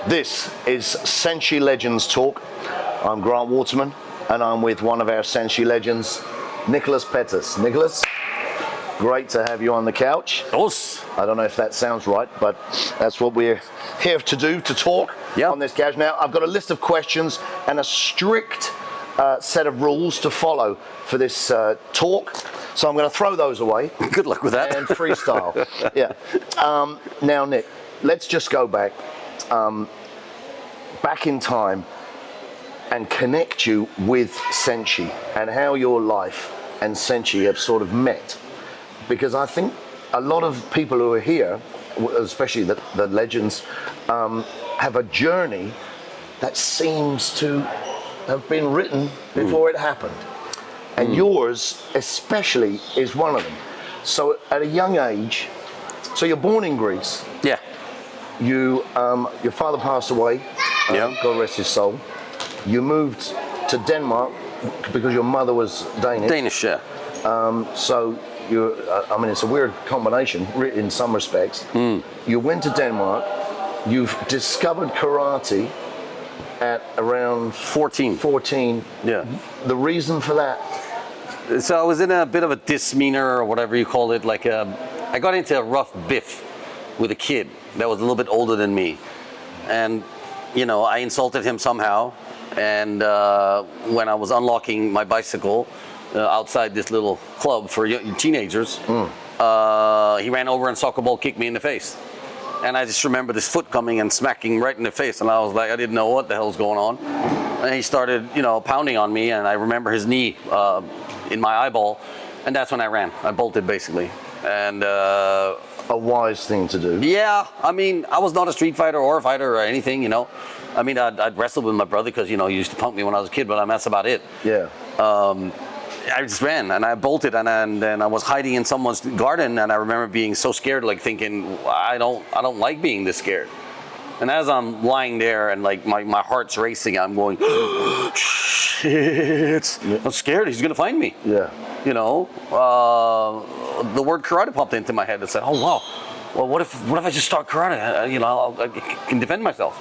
This is SENSHI Legends Talk. I'm Grant Waterman, and I'm with one of our SENSHI legends, Nicholas Pettas. Nicholas, great to have you on the couch. Os. I don't know if that sounds right, but that's what we're here to do, to talk on this couch. Now, I've got a list of questions and a strict set of rules to follow for this talk. So I'm going to throw those away. Good luck with that. And freestyle. Yeah. Now, Nick, let's just go back in time and connect you with SENSHI and how your life and SENSHI have sort of met. Because I think a lot of people who are here, especially the legends, have a journey that seems to have been written before it happened. And yours especially is one of them. So at a young age, so you're born in Greece. Yeah. You, your father passed away, God rest his soul. You moved to Denmark because your mother was Danish. Danish, yeah. So you, I mean, it's a weird combination in some respects. You went to Denmark, you've discovered karate at around 14. Yeah. The reason for that? So I was in a bit of a dismeanor or whatever you call it. Like I got into a rough biff with a kid that was a little bit older than me. And, you know, I insulted him somehow. And when I was unlocking my bicycle outside this little club for teenagers, he ran over and soccer ball kicked me in the face. And I just remember this foot coming and smacking right in the face. And I was like, I didn't know what the hell was going on. And he started, you know, pounding on me. And I remember his knee in my eyeball. And that's when I ran. I bolted, basically. And a wise thing to do. Yeah. I mean, I was not a street fighter or a fighter or anything, you know. I mean, I'd wrestled with my brother because, you know, he used to punk me when I was a kid. But that's about it. Yeah. I just ran and I bolted and then I was hiding in someone's garden and I remember being so scared, like thinking, I don't like being this scared. And as I'm lying there and like my heart's racing, I'm going, shit, I'm scared, he's gonna find me. Yeah. You know, the word karate popped into my head and said, oh wow, well what if I just start karate? You know, I can defend myself.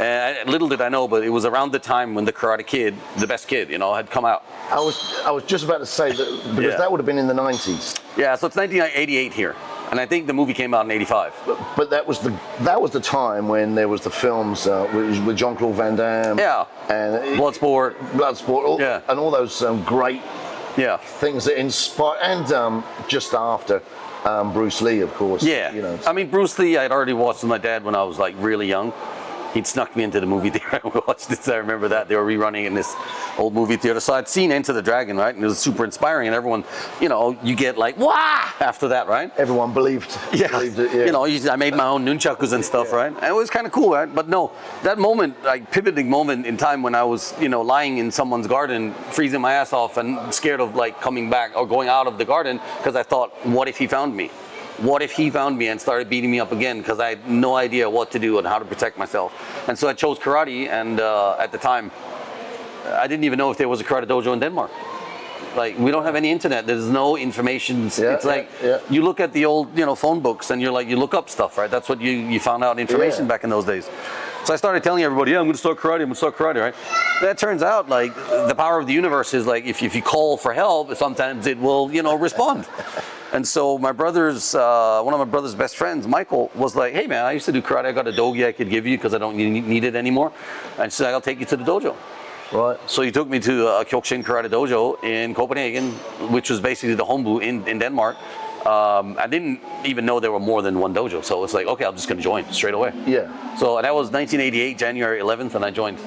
And little did I know, but it was around the time when the Karate Kid, the best kid, you know, had come out. I was just about to say that because that would have been in the 90s. Yeah, so it's 1988 here, and I think the movie came out in '85. But that was the time when there was the films with Jean-Claude Van Damme. Yeah. And Bloodsport. And all those great things that inspire, and just after Bruce Lee, of course. Yeah. You know. I mean, Bruce Lee, I'd already watched with my dad when I was like really young. He'd snuck me into the movie theater and we watched this. I remember that. They were rerunning in this old movie theater. So I'd seen Enter the Dragon, right? And it was super inspiring. And everyone, you know, you get like, wah! After that, right? Everyone believed. Yeah. Believed it, yeah. You know, I made my own nunchakus and stuff, right? And it was kind of cool, right? But no, that moment, like pivoting moment in time when I was, you know, lying in someone's garden, freezing my ass off and scared of like coming back or going out of the garden because I thought, what if he found me? What if he found me and started beating me up again? Because I had no idea what to do and how to protect myself. And so I chose karate, and at the time, I didn't even know if there was a karate dojo in Denmark. Like, we don't have any internet. There's no information. It's like, you look at the old, you know, phone books, and you're like, you look up stuff, right? That's what you found out information back in those days. So I started telling everybody, I'm going to start karate, right? That turns out, like, the power of the universe is, like, if you call for help, sometimes it will, you know, respond. And so my brother's, one of my brother's best friends, Michael, was like, hey man, I used to do karate. I got a dogi I could give you because I don't need it anymore. And she said, I'll take you to the dojo. Right. So he took me to a Kyokushin karate dojo in Copenhagen, which was basically the Hombu in Denmark. I didn't even know there were more than one dojo. So it's like, okay, I'm just going to join straight away. Yeah. So that was 1988, January 11th, and I joined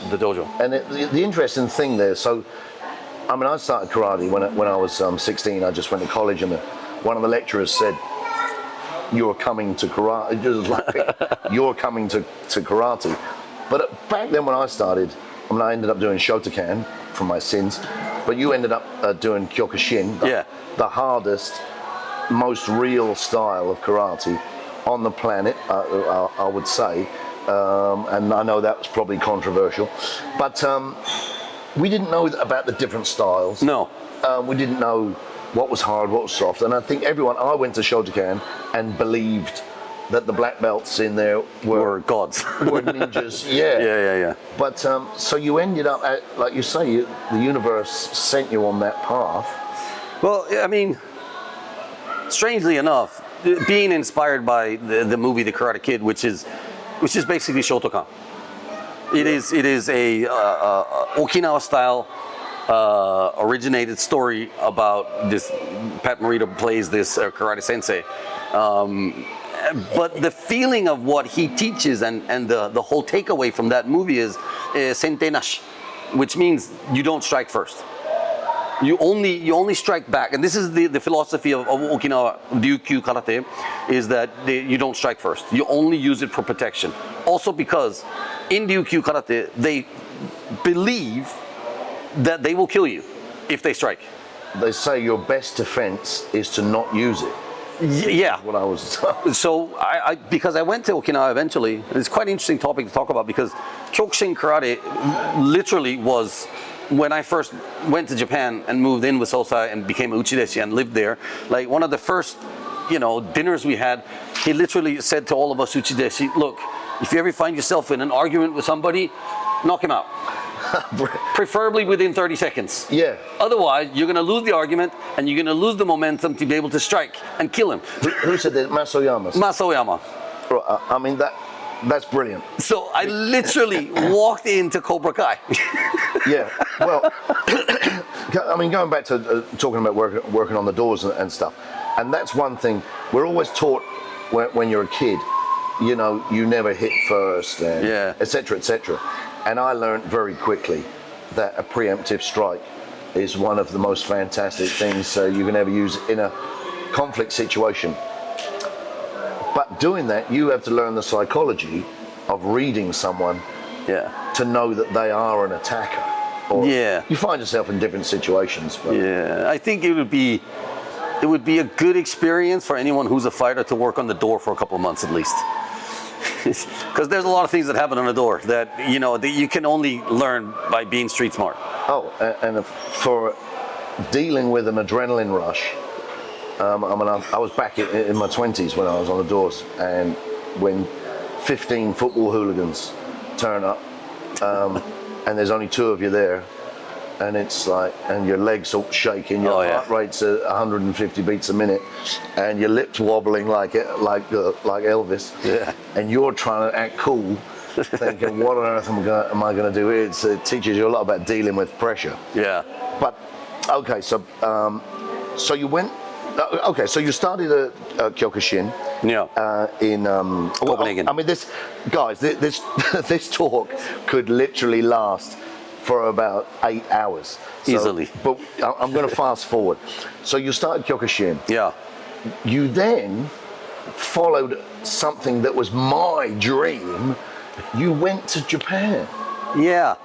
the dojo. And the interesting thing there, so, I mean, I started karate when I was 16. I just went to college, and one of the lecturers said, "You're coming to karate." Just like, you're coming to karate. But back then, when I started, I mean, I ended up doing Shotokan for my sins. But you ended up doing Kyokushin, the hardest, most real style of karate on the planet, I would say. And I know that was probably controversial, but we didn't know about the different styles. No. We didn't know what was hard, what was soft. And I think I went to Shotokan and believed that the black belts in there Or gods. were ninjas. Yeah. Yeah. But so you ended up at, like you say, the universe sent you on that path. Well, I mean, strangely enough, being inspired by the movie The Karate Kid, which is basically Shotokan. It is a Okinawa style originated story about this. Pat Morita plays this karate sensei. But the feeling of what he teaches and the whole takeaway from that movie is sente nashi, which means you don't strike first. You only strike back, and this is the philosophy of Okinawa Ryukyu Karate, is that you don't strike first. You only use it for protection. Also because in Ryukyu Karate, they believe that they will kill you if they strike. They say your best defense is to not use it. Yeah. What I was told. So because I went to Okinawa eventually, it's quite an interesting topic to talk about because Kyokushin Karate literally was, when I first went to Japan and moved in with Sosai and became Uchi-deshi and lived there, like one of the first, dinners we had, he literally said to all of us Uchi-deshi, look, if you ever find yourself in an argument with somebody, knock him out. Preferably within 30 seconds. Yeah. Otherwise, you're going to lose the argument and you're going to lose the momentum to be able to strike and kill him. Who said that? Masoyama. Masoyama. I mean, that's brilliant. So I literally walked into Cobra Kai. Yeah. Well, I mean, going back to talking about working on the doors and stuff, and that's one thing we're always taught when you're a kid. You never hit first, and et cetera, et cetera. And I learned very quickly that a preemptive strike is one of the most fantastic things you can ever use in a conflict situation. But doing that, you have to learn the psychology of reading someone to know that they are an attacker. Or you find yourself in different situations. But I think it would be a good experience for anyone who's a fighter to work on the door for a couple of months at least. Because there's a lot of things that happen on the door that that you can only learn by being street smart. Oh, and for dealing with an adrenaline rush, I was back in my 20s when I was on the doors, and when 15 football hooligans turn up, and there's only 2 of you there, and it's like, and your legs all shaking, your heart rate's at 150 beats a minute, and your lips wobbling like Elvis, and you're trying to act cool, thinking, what on earth am I going to do here? It teaches you a lot about dealing with pressure. Yeah. But okay, so you went. Okay, so you started at Kyokushin. In Copenhagen. I mean, this talk could literally last for about 8 hours. Easily. But I'm going to fast forward. So you started Kyokushin. Yeah. You then followed something that was my dream. You went to Japan. Yeah.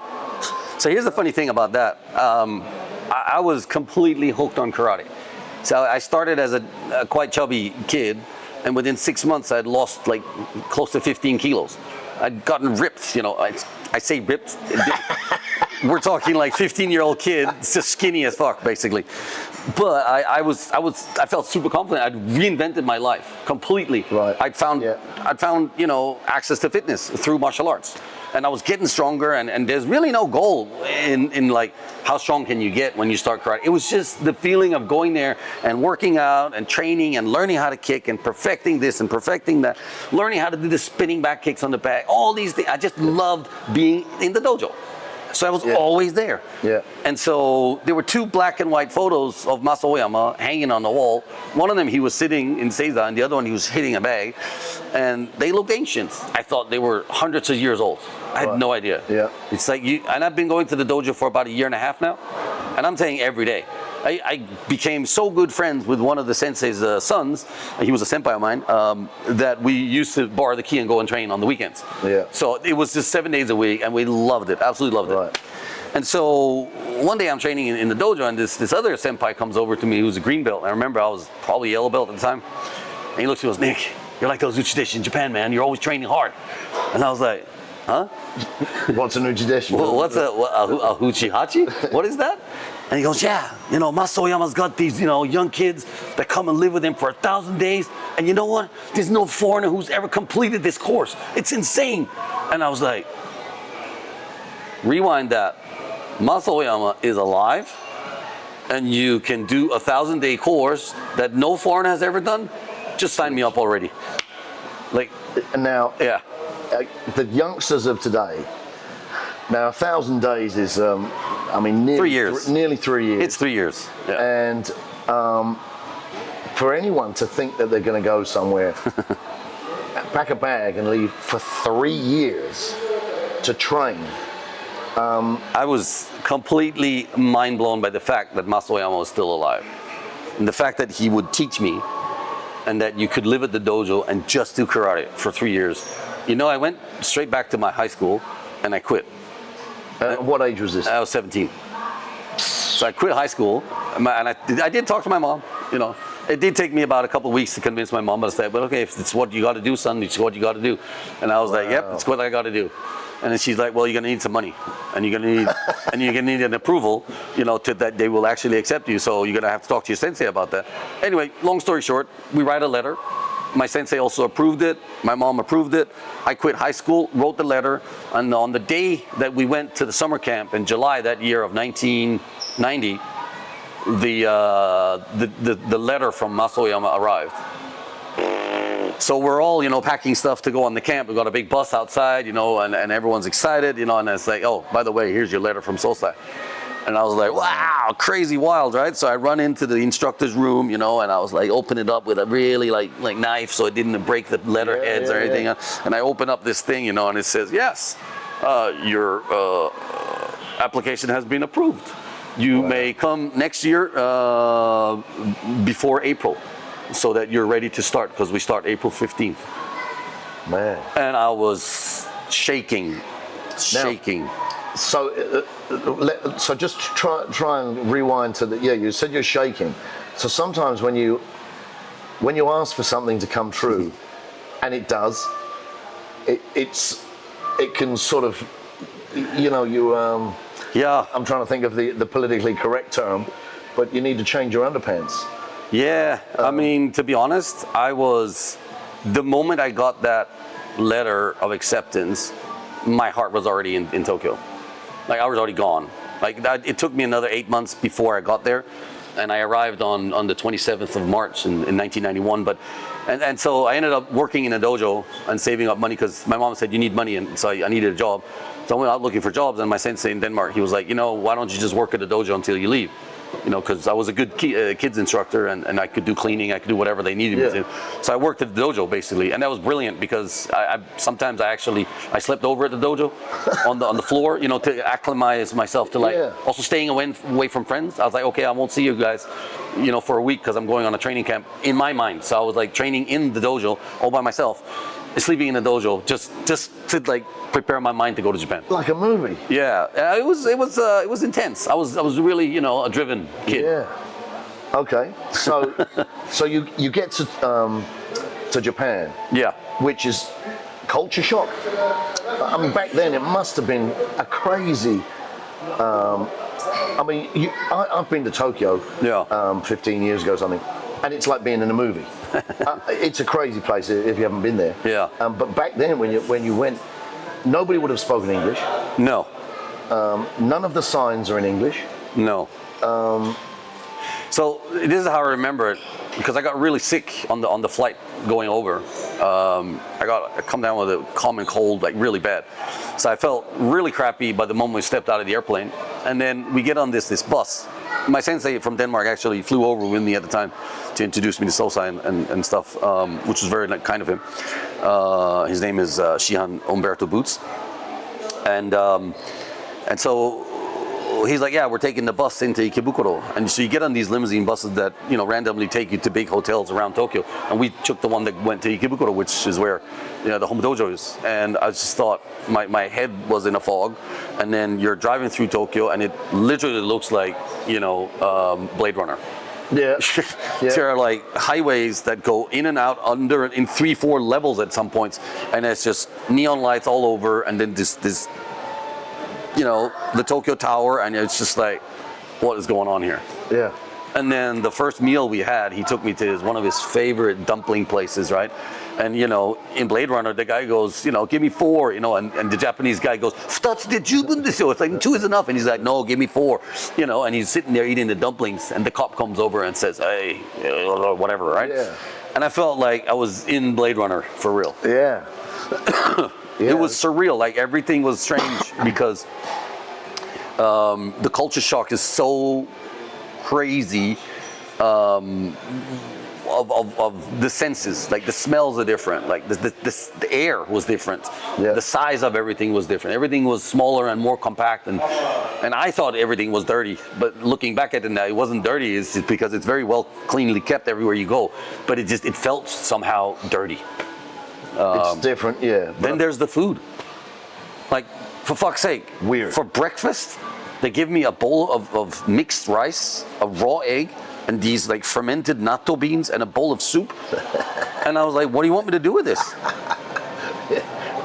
So here's the funny thing about that. I was completely hooked on karate. So I started as a quite chubby kid, and within 6 months I'd lost like close to 15 kilos. I'd gotten ripped, I say ripped. We're talking like 15-year-old kid, just skinny as fuck, basically. But I felt super confident. I'd reinvented my life completely. Right. I'd found access to fitness through martial arts, and I was getting stronger. And there's really no goal in like how strong can you get when you start karate. It was just the feeling of going there and working out and training and learning how to kick and perfecting this and perfecting that, learning how to do the spinning back kicks on the back. All these things. I just loved being in the dojo. So I was always there. Yeah. And so there were 2 black and white photos of Masoyama hanging on the wall. One of them he was sitting in seiza, and the other one he was hitting a bag. And they looked ancient. I thought they were hundreds of years old. I had no idea. Yeah. It's like and I've been going to the dojo for about 1.5 years now, and I'm saying every day. I became so good friends with one of the sensei's sons. He was a senpai of mine, that we used to borrow the key and go and train on the weekends. Yeah. So it was just 7 days a week, and we loved it, absolutely loved it. Right. And so one day I'm training in the dojo, and this other senpai comes over to me who's a green belt. And I remember I was probably yellow belt at the time. And he looks at me and goes, Nick, you're like those Uchi-deshi in Japan, man. You're always training hard. And I was like, huh? What's an Uchi-deshi? What's a Uchi-hachi? What is that? And he goes, yeah, you know, Masoyama's got these, you know, young kids that come and live with him for 1,000 days. And you know what? There's no foreigner who's ever completed this course. It's insane. And I was like, rewind that. Masoyama is alive, and you can do a 1,000-day course that no foreigner has ever done. Just sign me up already. Like, now, yeah. The youngsters of today. Now, 1,000 days is, I mean, nearly 3 years. Nearly 3 years. It's 3 years. Yeah. And for anyone to think that they're going to go somewhere, pack a bag and leave for 3 years to train. I was completely mind blown by the fact that Masoyama was still alive. And the fact that he would teach me and that you could live at the dojo and just do karate for 3 years. You know, I went straight back to my high school and I quit. What age was this? I was 17. So I quit high school, and I did talk to my mom, you know. It did take me about a couple of weeks to convince my mom to say, well, okay, if it's what you got to do, son, it's what you got to do. And I was like, yep, it's what I got to do. And then she's like, well, you're going to need some money, and you're going to need an approval, you know, to that they will actually accept you. So you're going to have to talk to your sensei about that. Anyway, long story short, we write a letter. My sensei also approved it. My mom approved it. I quit high school, wrote the letter, and on the day that we went to the summer camp in July that year of 1990, the letter from Masoyama arrived. So we're all, you know, packing stuff to go on the camp. We've got a big bus outside, you know, and everyone's excited, you know, and it's like, oh, by the way, here's your letter from Sosai. And I was like, wow, crazy wild, right? So I run into the instructor's room, you know, and I was like, open it up with a really like knife so it didn't break the letterheads or anything. Yeah. And I open up this thing, you know, and it says, yes, your application has been approved. You may come next year before April so that you're ready to start, because we start April 15th. Man. And I was shaking. So, so just try and rewind to the. Yeah, you said you're shaking. So sometimes when you ask for something to come true, and it does, it can sort of, you know, yeah. I'm trying to think of the politically correct term, but you need to change your underpants. Yeah, I mean, to be honest, the moment I got that letter of acceptance, my heart was already in Tokyo. Like, I was already gone. Like, it took me another 8 months before I got there, and I arrived on the 27th of March in 1991. And so I ended up working in a dojo and saving up money, because my mom said, you need money, and so I needed a job. So I went out looking for jobs, and my sensei in Denmark, he was like, you know, why don't you just work at the dojo until you leave? You know, because I was a good kids instructor, and I could do cleaning, I could do whatever they needed me to. So I worked at the dojo basically, and that was brilliant, because sometimes I slept over at the dojo on the floor, you know, to acclimatize myself to also staying away from friends. I was like, okay, I won't see you guys, you know, for a week, because I'm going on a training camp in my mind. So I was like training in the dojo all by myself, sleeping in the dojo, just to like prepare my mind to go to Japan. Like a movie. Yeah, it was intense. I was really, you know, a driven kid. Yeah. Okay. So you get to Japan. Yeah. Which is culture shock. I mean, back then it must have been a crazy. I mean, I've been to Tokyo. 15 years ago, something. And it's like being in a movie. It's a crazy place if you haven't been there. Yeah. But back then, when you went, nobody would have spoken English. No. None of the signs are in English. No. So this is how I remember it, because I got really sick on the flight going over. I come down with a common cold, like really bad. So I felt really crappy by the moment we stepped out of the airplane. And then we get on this bus. My sensei from Denmark actually flew over with me at the time to introduce me to Sosai and stuff, which was very kind of him. His name is Shihan Umberto Boots. And so he's like, yeah, we're taking the bus into Ikebukuro. And so you get on these limousine buses that, you know, randomly take you to big hotels around Tokyo. And we took the one that went to Ikebukuro, which is where, you know, the home dojo is. And I just thought my head was in a fog. And then you're driving through Tokyo, and it literally looks like, you know, Blade Runner. Yeah. There are like highways that go in and out in 3-4 levels at some points. And it's just neon lights all over. And then this you know, the Tokyo Tower, and it's just like, what is going on here? Yeah. And then the first meal we had, he took me to one of his favorite dumpling places, right? And in Blade Runner, the guy goes, give me 4, and the Japanese guy goes, "That's the Juban." So it's like 2 is enough, and he's like, "No, give me 4," and he's sitting there eating the dumplings, and the cop comes over and says, "Hey, whatever," right? Yeah. And I felt like I was in Blade Runner for real. Yeah. It was surreal. Like everything was strange because the culture shock is so crazy. Of the senses, like the smells are different, like the air was different, the size of everything was different, everything was smaller and more compact, and I thought everything was dirty, but looking back at it now, it wasn't dirty. It's just because it's very well cleanly kept everywhere you go, but it felt somehow dirty. It's different, yeah. Then there's the food, like for fuck's sake, weird. For breakfast they give me a bowl of mixed rice, a raw egg, and these like fermented natto beans and a bowl of soup. And I was like, what do you want me to do with this?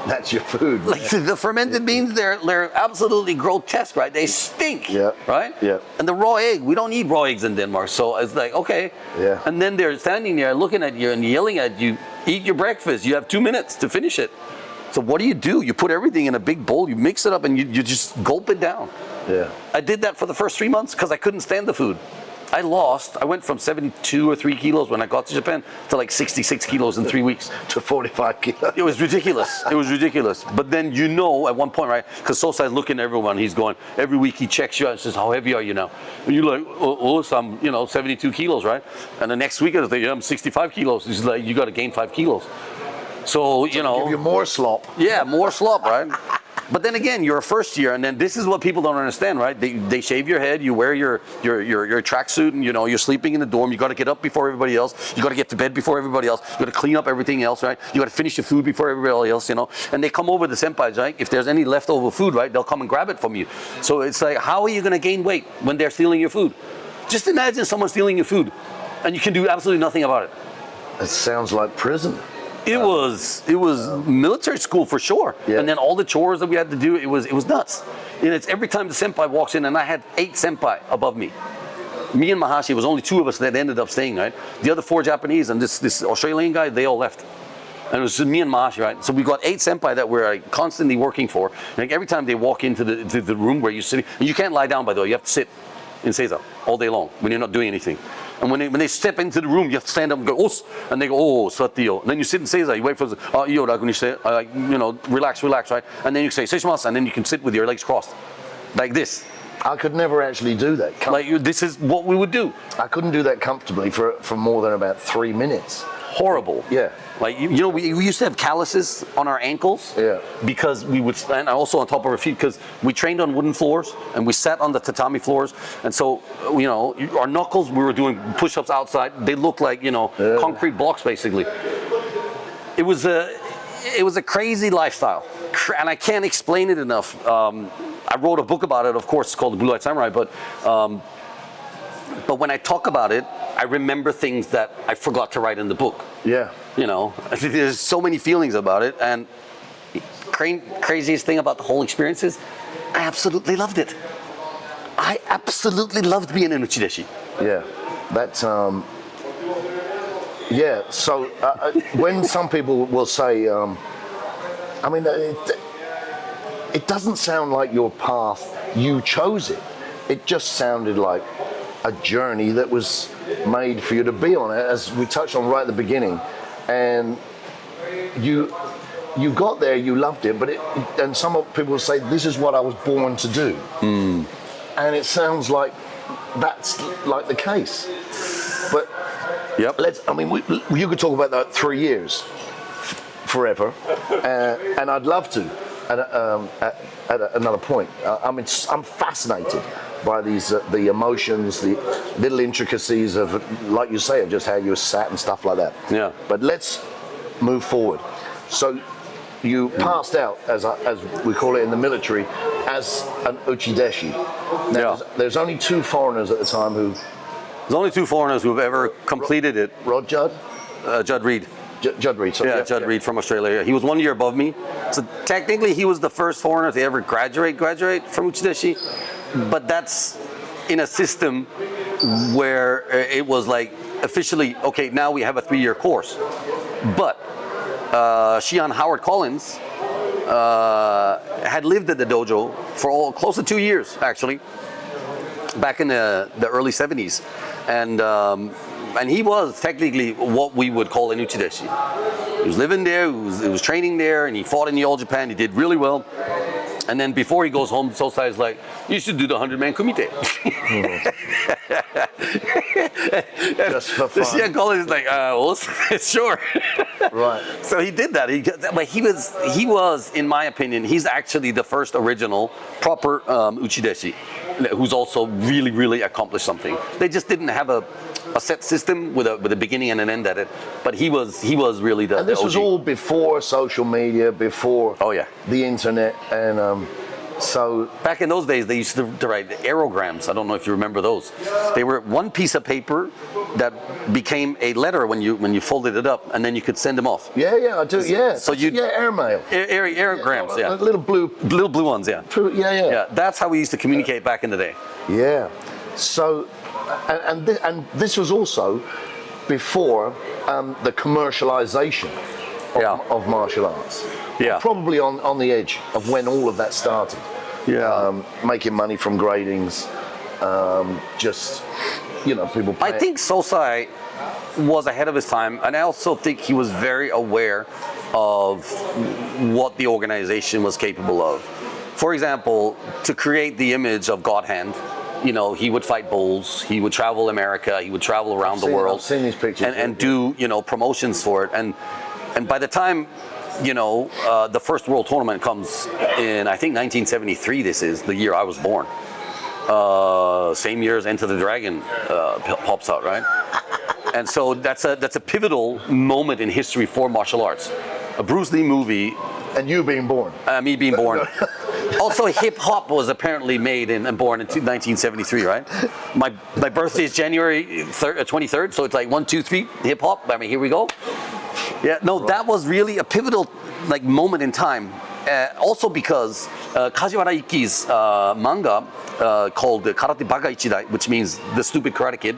That's your food. Like the fermented beans, they're absolutely grotesque, right? They stink, right? Yeah. And the raw egg, we don't eat raw eggs in Denmark, so it's like, okay. Yeah. And then they're standing there looking at you and yelling at you, eat your breakfast, you have 2 minutes to finish it. So what do? You put everything in a big bowl, you mix it up, and you just gulp it down. Yeah. I did that for the first 3 months because I couldn't stand the food. I went from 72 or 3 kilos when I got to Japan to like 66 kilos in 3 weeks. To 45 kilos. It was ridiculous. It was ridiculous. But then at one point, right, because Sosai's looking at everyone, he's going, every week he checks you out and says, how heavy are you now? And you're like, so I'm, 72 kilos, right? And the next week, I was like, yeah, I'm 65 kilos. He's like, you got to gain 5 kilos. So, Give you more slop. Yeah, more slop, right? But then again, you're a first year, and then this is what people don't understand, right? They shave your head, you wear your tracksuit, and you're sleeping in the dorm. You got to get up before everybody else. You got to get to bed before everybody else. You got to clean up everything else, right? You got to finish your food before everybody else, And they come over, the senpais, right? If there's any leftover food, right, they'll come and grab it from you. So it's like, how are you going to gain weight when they're stealing your food? Just imagine someone stealing your food, and you can do absolutely nothing about it. It sounds like prison. It was military school for sure. Yeah. And then all the chores that we had to do, it was nuts. And it's every time the senpai walks in, and I had 8 senpai above me. Me and Mahashi, it was only 2 of us that ended up staying, right? The other 4 Japanese and this Australian guy, they all left. And it was just me and Mahashi, right? So we got 8 senpai that we're like, constantly working for. Like every time they walk into the room where you're sitting, and you can't lie down, by the way, you have to sit in seiza all day long when you're not doing anything. And when they step into the room, you have to stand up and go, "Os," and they go, "Oh, satio." And then you sit and say that. You wait for the, "Iyo rakunishe," relax, right? And then you say, "Seishimasu," and then you can sit with your legs crossed, like this. I could never actually do that. This is what we would do. I couldn't do that comfortably for more than about 3 minutes. Horrible. Yeah. We used to have calluses on our ankles. Yeah. Because we would stand also on top of our feet because we trained on wooden floors and we sat on the tatami floors. And so, our knuckles, we were doing push-ups outside. They looked like, concrete blocks basically. It was a crazy lifestyle. And I can't explain it enough. I wrote a book about it, of course, it's called The Blue Light Samurai, but when I talk about it, I remember things that I forgot to write in the book. Yeah. There's so many feelings about it, and craziest thing about the whole experience is I absolutely loved it. I absolutely loved being in Uchi-deshi. Yeah, that's yeah. So when some people will say, it doesn't sound like your path. You chose it. It just sounded like a journey that was made for you to be on, as we touched on right at the beginning. And you got there, you loved it, and some people will say, this is what I was born to do. And it sounds like that's like the case. But yep. You could talk about that 3 years forever, and I'd love to at another point. I'm fascinated by these the emotions, the little intricacies of, like you say, of just how you sat and stuff like that. Yeah. But let's move forward. So you passed out, as we call it in the military, as an Uchi-deshi. Now, there's only 2 foreigners at the time who... There's only 2 foreigners who've ever completed it. Judd? Judd Reed. Judd Reed. So Judd Reed from Australia. He was 1 year above me. So technically he was the first foreigner to ever graduate from Uchi-deshi. But that's in a system where it was like officially, okay, now we have a 3-year course. But Shihan Howard Collins had lived at the dojo for close to 2 years, actually, back in the early 70s. And he was technically what we would call an Uchi-deshi. He was living there, he was training there, and he fought in the All Japan. He did really well. And then before he goes home, Sosai is like, you should do the 100-man kumite. Just for The fun. Shihan Collins is like, well, sure. Right. So he did that. But he was, in my opinion, he's actually the first original proper Uchi-deshi, who's also really, really accomplished something. They just didn't have a set system with a beginning and an end at it. But he was really the. And this the was OG. all before social media, before Oh yeah. the internet, and so Back in those days, they used to write aerograms. I don't know if you remember those. They were one piece of paper that became a letter when you folded it up, and then you could send them off. yeah, I do, yeah. So you- airmail. Aerograms, yeah. Little blue, Little blue ones, yeah. yeah. Yeah, that's how we used to communicate back in the day. Yeah. So, and this was also before the commercialization Yeah. of martial arts. Yeah. Probably on the edge of when all of that started. Yeah. Making money from gradings, just, people I pay. think Sosai was ahead of his time, and I also think he was very aware of what the organization was capable of. For example, to create the image of God Hand, he would fight bulls, he would travel America, he would travel around the world. I've seen these pictures. and do promotions for it, and by the time the first world tournament comes in, I think 1973. This is the year I was born. Same year as Enter the Dragon pops out, right? And so that's a pivotal moment in history for martial arts. A Bruce Lee movie. And you being born. Me being born. Also, hip hop was apparently made and born in 1973, right? My birthday is January 23rd, so it's like 1, 2, 3, hip hop. I mean, here we go. Yeah, no, that was really a pivotal moment in time. Also because Kajiwara Ikki's manga called Karate Baka Ichidai, which means the stupid karate kid.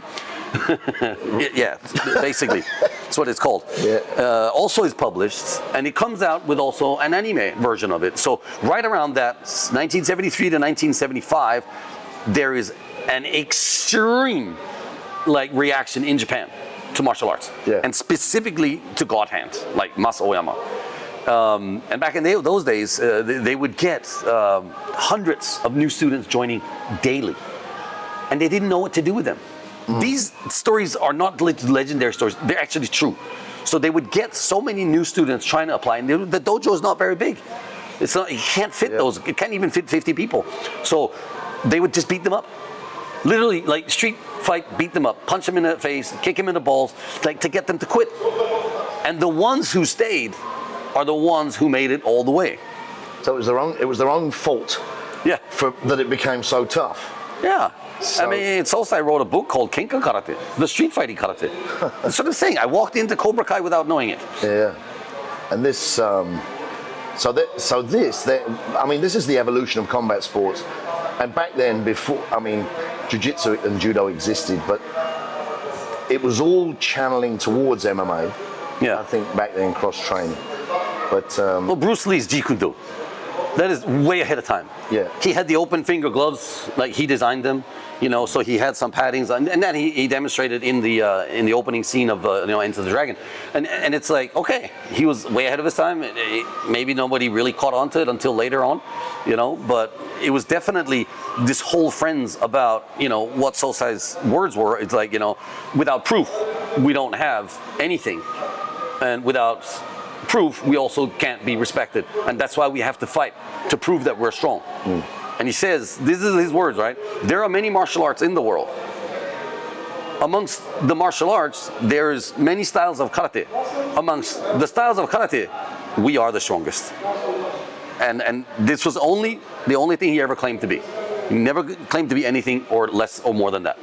Yeah, basically, that's what it's called. Yeah. Also is published, and it comes out with also an anime version of it. So right around that, 1973 to 1975, there is an extreme reaction in Japan to martial arts, Yeah. and specifically to God Hand, like Mas Oyama. And back in those days, they would get hundreds of new students joining daily, and they didn't know what to do with them. These stories are not legendary stories; they're actually true. So they would get so many new students trying to apply, and the dojo is not very big. It's not; it can't fit those. It can't even fit 50 people. So they would just beat them up. Literally, like street fight, beat them up, punch them in the face, kick them in the balls, to get them to quit. And the ones who stayed are the ones who made it all the way. So it was their own fault Yeah, that it became so tough. yeah. So- I mean, Sosai wrote a book called Kenka Karate, the street fighting karate. That's what I'm saying. I walked into Cobra Kai without knowing it. Yeah. And this, this is the evolution of combat sports. And back then, jiu-jitsu and judo existed, but it was all channeling towards MMA. Yeah. I think back then, cross-training. But Well, Bruce Lee's Jeet Kune Do. That is way ahead of time. Yeah. He had the open finger gloves, like he designed them, so he had some paddings, and that he demonstrated in the opening scene of Enter the Dragon, and it's like, okay, he was way ahead of his time. Maybe nobody really caught on to it until later on, but it was definitely this whole frenzy about what Sosai's words were. It's like, without proof, we don't have anything, and without proof, we also can't be respected, and that's why we have to fight to prove that we're strong. And he says, this is his words, right? There are many martial arts in the world. Amongst the martial arts, there's many styles of karate. Amongst the styles of karate, we are the strongest. And this was the only thing he ever claimed to be. He never claimed to be anything or less or more than that.